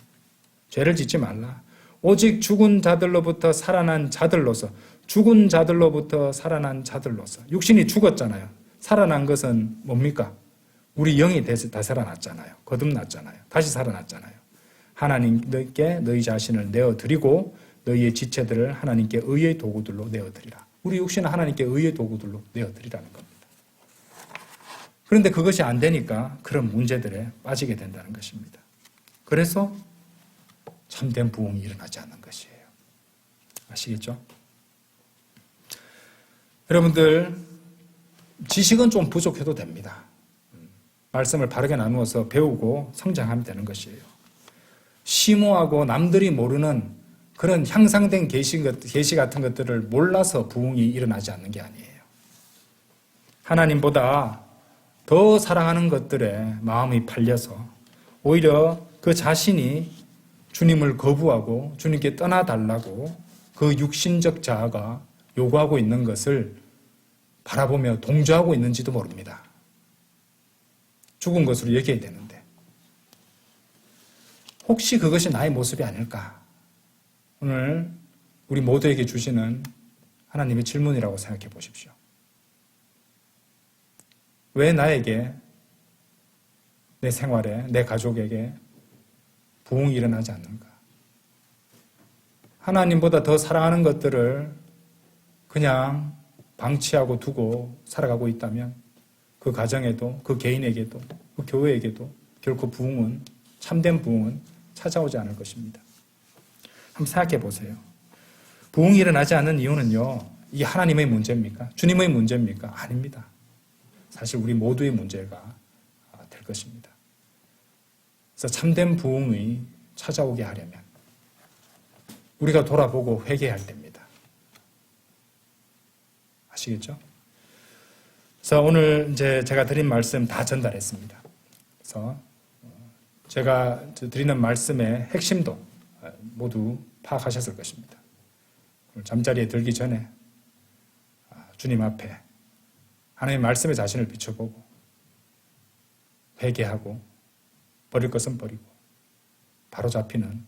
[SPEAKER 1] 죄를 짓지 말라. 오직 죽은 자들로부터 살아난 자들로서 육신이 죽었잖아요. 살아난 것은 뭡니까? 우리 영이 다 살아났잖아요. 거듭났잖아요. 다시 살아났잖아요. 하나님께 너희 자신을 내어드리고 너희의 지체들을 하나님께 의의 도구들로 내어드리라. 우리 육신은 하나님께 의의 도구들로 내어드리라는 겁니다. 그런데 그것이 안 되니까 그런 문제들에 빠지게 된다는 것입니다. 그래서 참된 부흥이 일어나지 않는 것이에요. 아시겠죠? 여러분들, 지식은 좀 부족해도 됩니다. 말씀을 바르게 나누어서 배우고 성장하면 되는 것이에요. 심오하고 남들이 모르는 그런 향상된 계시 같은 것들을 몰라서 부흥이 일어나지 않는 게 아니에요. 하나님보다 더 사랑하는 것들에 마음이 팔려서 오히려 그 자신이 주님을 거부하고 주님께 떠나달라고 그 육신적 자아가 요구하고 있는 것을 바라보며 동조하고 있는지도 모릅니다. 죽은 것으로 여겨야 되는데 혹시 그것이 나의 모습이 아닐까? 오늘 우리 모두에게 주시는 하나님의 질문이라고 생각해 보십시오. 왜 나에게, 내 생활에, 내 가족에게 부흥이 일어나지 않는가? 하나님보다 더 사랑하는 것들을 그냥 방치하고 두고 살아가고 있다면 그 가정에도, 그 개인에게도, 그 교회에게도 결코 부흥은, 참된 부흥은 찾아오지 않을 것입니다. 한번 생각해 보세요. 부흥이 일어나지 않는 이유는요, 이게 하나님의 문제입니까? 주님의 문제입니까? 아닙니다. 사실 우리 모두의 문제가 될 것입니다. 그래서 참된 부흥이 찾아오게 하려면 우리가 돌아보고 회개할 때입니다. 아시겠죠? 그래서 오늘 이제 제가 드린 말씀 다 전달했습니다. 그래서 제가 드리는 말씀의 핵심도 모두 파악하셨을 것입니다. 잠자리에 들기 전에 주님 앞에 하나님의 말씀에 자신을 비춰보고 회개하고 버릴 것은 버리고 바로 잡히는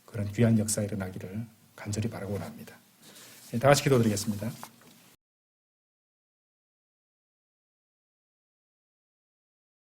[SPEAKER 1] 그런 귀한 역사가 일어나기를 간절히 바라고 합니다. 다 같이 기도드리겠습니다.